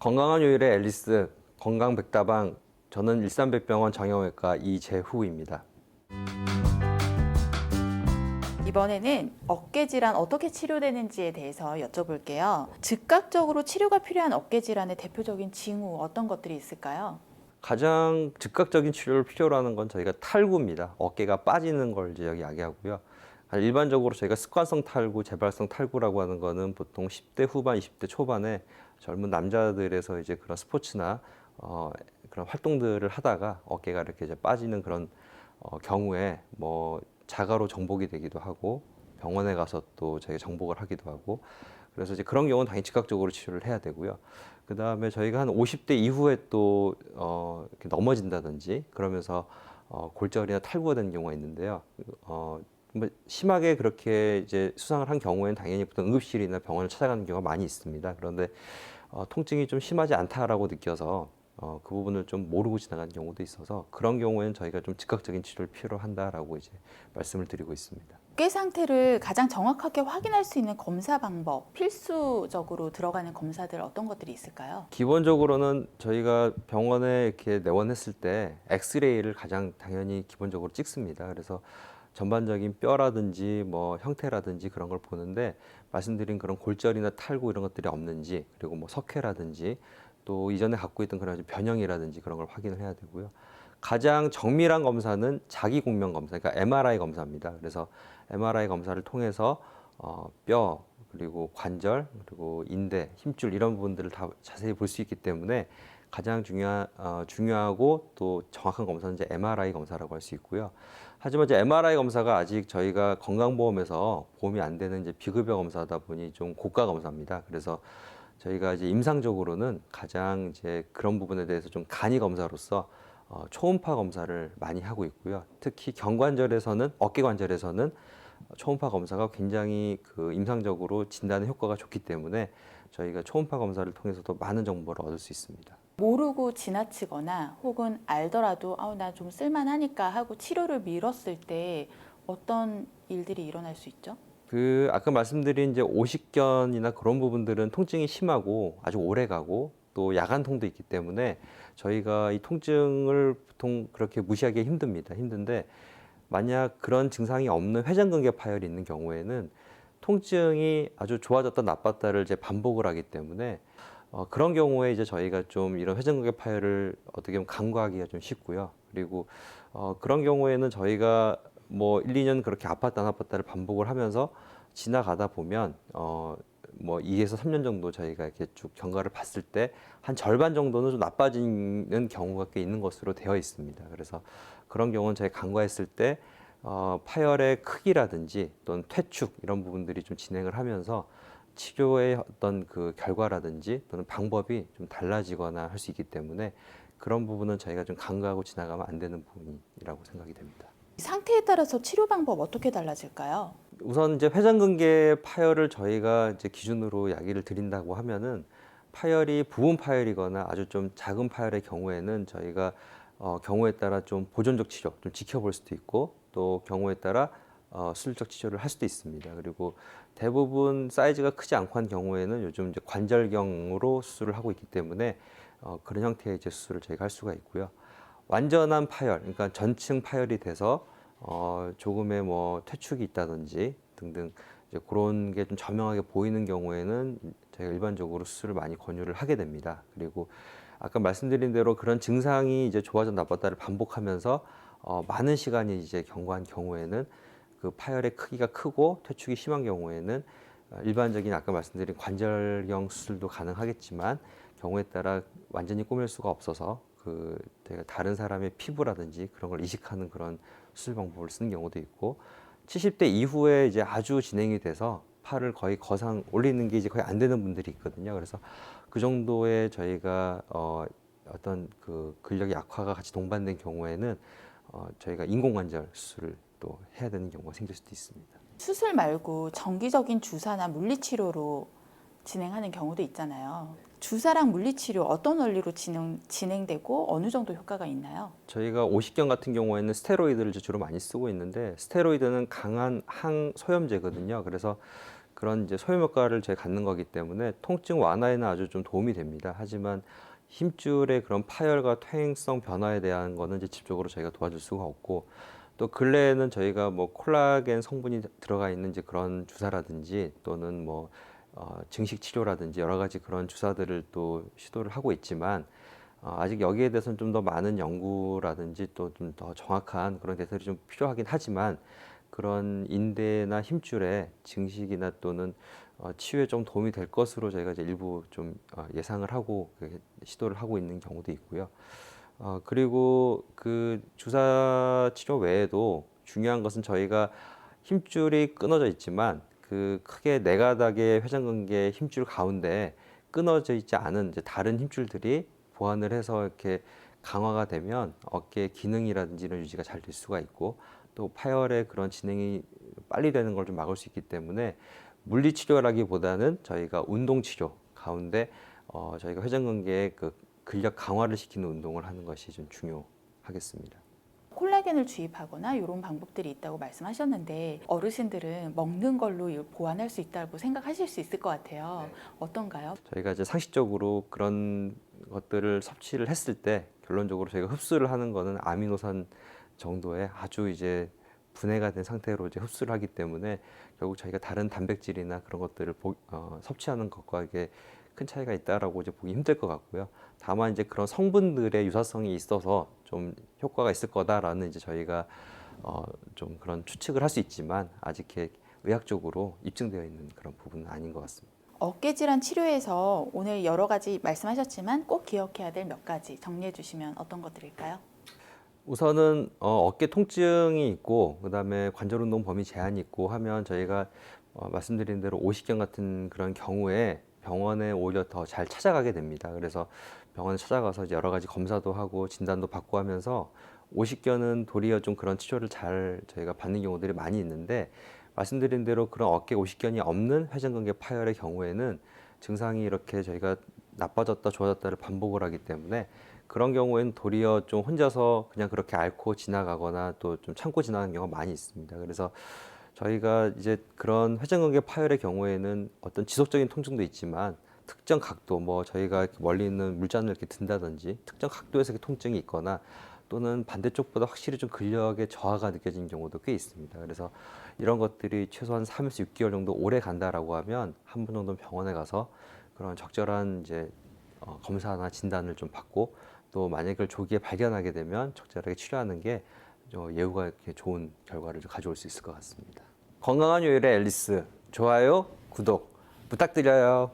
건강한 요일의 앨리스, 건강 백다방, 저는 일산백병원 정형외과 이재후입니다. 이번에는 어깨 질환 어떻게 치료되는지에 대해서 여쭤볼게요. 즉각적으로 치료가 필요한 어깨 질환의 대표적인 징후 어떤 것들이 있을까요? 가장 즉각적인 치료를 필요로 하는 건 저희가 탈구입니다. 어깨가 빠지는 걸 이제 여기 이야기하고요. 일반적으로 저희가 습관성 탈구, 재발성 탈구라고 하는 거는 보통 10대 후반, 20대 초반에 젊은 남자들에서 이제 그런 스포츠나 그런 활동들을 하다가 어깨가 이렇게 이제 빠지는 그런 경우에 뭐 자가로 정복이 되기도 하고 병원에 가서 또 저희가 정복을 하기도 하고 그래서 이제 그런 경우는 당연히 즉각적으로 치료를 해야 되고요. 그 다음에 저희가 한 50대 이후에 또 이렇게 넘어진다든지 그러면서 골절이나 탈구가 되는 경우가 있는데요. 뭐 심하게 그렇게 이제 수상을 한 경우에는 당연히 보통 응급실이나 병원을 찾아가는 경우가 많이 있습니다. 그런데 통증이 좀 심하지 않다라고 느껴서 그 부분을 좀 모르고 지나가는 경우도 있어서 그런 경우에는 저희가 좀 즉각적인 치료를 필요로 한다라고 이제 말씀을 드리고 있습니다. 어깨 상태를 가장 정확하게 확인할 수 있는 검사 방법, 필수적으로 들어가는 검사들 어떤 것들이 있을까요? 기본적으로는 저희가 병원에 이렇게 내원했을 때 엑스레이를 가장 당연히 기본적으로 찍습니다. 그래서 전반적인 뼈라든지 뭐 형태라든지 그런 걸 보는데 말씀드린 그런 골절이나 탈구 이런 것들이 없는지 그리고 뭐 석회라든지 또 이전에 갖고 있던 그런 변형이라든지 그런 걸 확인을 해야 되고요. 가장 정밀한 검사는 자기 공명 검사, 그러니까 MRI 검사입니다. 그래서 MRI 검사를 통해서 뼈 그리고 관절 그리고 인대, 힘줄 이런 부분들을 다 자세히 볼 수 있기 때문에 가장 중요하고 또 정확한 검사는 이제 MRI 검사라고 할 수 있고요. 하지만 이제 MRI 검사가 아직 저희가 건강보험에서 보험이 안 되는 이제 비급여 검사다 보니 좀 고가 검사입니다. 그래서 저희가 이제 임상적으로는 가장 이제 그런 부분에 대해서 좀 간이 검사로서 초음파 검사를 많이 하고 있고요. 특히 경관절에서는 어깨 관절에서는 초음파 검사가 굉장히 그 임상적으로 진단의 효과가 좋기 때문에 저희가 초음파 검사를 통해서도 많은 정보를 얻을 수 있습니다. 모르고 지나치거나 혹은 알더라도 나 좀 쓸만하니까 하고 치료를 미뤘을 때 어떤 일들이 일어날 수 있죠? 그 아까 말씀드린 이제 오십견이나 그런 부분들은 통증이 심하고 아주 오래 가고 또 야간통도 있기 때문에 저희가 이 통증을 보통 그렇게 무시하기 힘듭니다. 힘든데 만약 그런 증상이 없는 회전근개 파열이 있는 경우에는 통증이 아주 좋아졌다 나빴다를 이제 반복을 하기 때문에 그런 경우에 이제 저희가 좀 이런 회전근개 파열을 어떻게 보면 간과하기가 좀 쉽고요. 그리고 그런 경우에는 저희가 뭐 1, 2년 그렇게 아팠다 나빴다를 반복을 하면서 지나가다 보면 뭐 2에서 3년 정도 저희가 이렇게 쭉 경과를 봤을 때 한 절반 정도는 좀 나빠지는 경우가 꽤 있는 것으로 되어 있습니다. 그래서 그런 경우는 저희 간과했을 때 파열의 크기라든지 또는 퇴축 이런 부분들이 좀 진행을 하면서 치료의 어떤 그 결과라든지 또는 방법이 좀 달라지거나 할 수 있기 때문에 그런 부분은 저희가 좀 간과하고 지나가면 안 되는 부분이라고 생각이 됩니다. 상태에 따라서 치료 방법 어떻게 달라질까요? 우선 이제 회전근개 파열을 저희가 이제 기준으로 이야기를 드린다고 하면은 파열이 부분 파열이거나 아주 좀 작은 파열의 경우에는 저희가 경우에 따라 좀 보존적 치료 좀 지켜볼 수도 있고 또 경우에 따라 수술적 치료를 할 수도 있습니다. 그리고 대부분 사이즈가 크지 않고 한 경우에는 요즘 이제 관절경으로 수술을 하고 있기 때문에 그런 형태의 이제 수술을 저희가 할 수가 있고요. 완전한 파열, 그러니까 전층 파열이 돼서 조금의 뭐 퇴축이 있다든지 등등 이제 그런 게 좀 저명하게 보이는 경우에는 저희가 일반적으로 수술을 많이 권유를 하게 됩니다. 그리고 아까 말씀드린 대로 그런 증상이 이제 좋아졌다 나빴다를 반복하면서 많은 시간이 이제 경과한 경우에는 그 파열의 크기가 크고 퇴축이 심한 경우에는 일반적인 아까 말씀드린 관절경 수술도 가능하겠지만 경우에 따라 완전히 꼬맬 수가 없어서 그 제가 다른 사람의 피부라든지 그런 걸 이식하는 그런 수술 방법을 쓰는 경우도 있고 70대 이후에 이제 아주 진행이 돼서 팔을 거의 거상 올리는 게 이제 거의 안 되는 분들이 있거든요. 그래서 그 정도의 저희가 어떤 그 근력의 약화가 같이 동반된 경우에는 저희가 인공관절 수술을 또 해야 되는 경우가 생길 수도 있습니다. 수술 말고 정기적인 주사나 물리치료로 진행하는 경우도 있잖아요. 주사랑 물리치료 어떤 원리로 진행되고 어느 정도 효과가 있나요? 저희가 오십견 같은 경우에는 스테로이드를 이제 주로 많이 쓰고 있는데 스테로이드는 강한 항소염제거든요. 그래서 그런 이제 소염 효과를 저희 갖는 거기 때문에 통증 완화에는 아주 좀 도움이 됩니다. 하지만 힘줄의 그런 파열과 퇴행성 변화에 대한 거는 이제 직접적으로 저희가 도와줄 수가 없고 또 근래에는 저희가 뭐 콜라겐 성분이 들어가 있는 이제 그런 주사라든지 또는 뭐 증식 치료라든지 여러 가지 그런 주사들을 또 시도를 하고 있지만 아직 여기에 대해서는 좀 더 많은 연구라든지 또 좀 더 정확한 그런 대책이 좀 필요하긴 하지만 그런 인대나 힘줄의 증식이나 또는 치유에 좀 도움이 될 것으로 저희가 이제 일부 좀 예상을 하고 시도를 하고 있는 경우도 있고요. 그리고 그 주사 치료 외에도 중요한 것은 저희가 힘줄이 끊어져 있지만 그 크게 네 가닥의 회전근개 힘줄 가운데 끊어져 있지 않은 이제 다른 힘줄들이 보완을 해서 이렇게 강화가 되면 어깨 기능이라든지 이런 유지가 잘 될 수가 있고 또 파열의 그런 진행이 빨리 되는 걸 좀 막을 수 있기 때문에 물리 치료라기보다는 저희가 운동 치료 가운데 저희가 회전근개의 그 근력 강화를 시키는 운동을 하는 것이 좀 중요하겠습니다. 콜라겐을 주입하거나 이런 방법들이 있다고 말씀하셨는데 어르신들은 먹는 걸로 보완할 수 있다고 생각하실 수 있을 것 같아요. 어떤가요? 저희가 이제 상식적으로 그런 것들을 섭취를 했을 때 결론적으로 저희가 흡수를 하는 거는 아미노산 정도의 아주 이제 분해가 된 상태로 이제 흡수를 하기 때문에 결국 저희가 다른 단백질이나 그런 것들을 섭취하는 것과 이게 큰 차이가 있다라고 이제 보기 힘들 것 같고요. 다만 이제 그런 성분들의 유사성이 있어서 좀 효과가 있을 거다라는 이제 저희가 좀 그런 추측을 할 수 있지만 아직 이렇게 의학적으로 입증되어 있는 그런 부분은 아닌 것 같습니다. 어깨 질환 치료에서 오늘 여러 가지 말씀하셨지만 꼭 기억해야 될 몇 가지 정리해 주시면 어떤 것들일까요? 우선은 어깨 통증이 있고 그다음에 관절 운동 범위 제한이 있고 하면 저희가 말씀드린 대로 오십견 같은 그런 경우에 병원에 오히려 더 잘 찾아가게 됩니다. 그래서 병원에 찾아가서 이제 여러 가지 검사도 하고 진단도 받고 하면서 오십견은 도리어 좀 그런 치료를 잘 저희가 받는 경우들이 많이 있는데 말씀드린 대로 그런 어깨 오십견이 없는 회전근개 파열의 경우에는 증상이 이렇게 저희가 나빠졌다 좋아졌다를 반복을 하기 때문에 그런 경우에는 도리어 좀 혼자서 그냥 그렇게 앓고 지나가거나 또 좀 참고 지나가는 경우가 많이 있습니다. 그래서 저희가 이제 그런 회전근개 파열의 경우에는 어떤 지속적인 통증도 있지만 특정 각도, 뭐 저희가 이렇게 멀리 있는 물잔을 이렇게 든다든지 특정 각도에서 이렇게 통증이 있거나 또는 반대쪽보다 확실히 좀 근력의 저하가 느껴지는 경우도 꽤 있습니다. 그래서 이런 것들이 최소한 3에서 6개월 정도 오래 간다라고 하면 한 번 정도 병원에 가서 그런 적절한 이제 검사나 진단을 좀 받고 또 만약에 그걸 조기에 발견하게 되면 적절하게 치료하는 게 예후가 이렇게 좋은 결과를 가져올 수 있을 것 같습니다. 건강한 요일의 앨리스 좋아요, 구독 부탁드려요.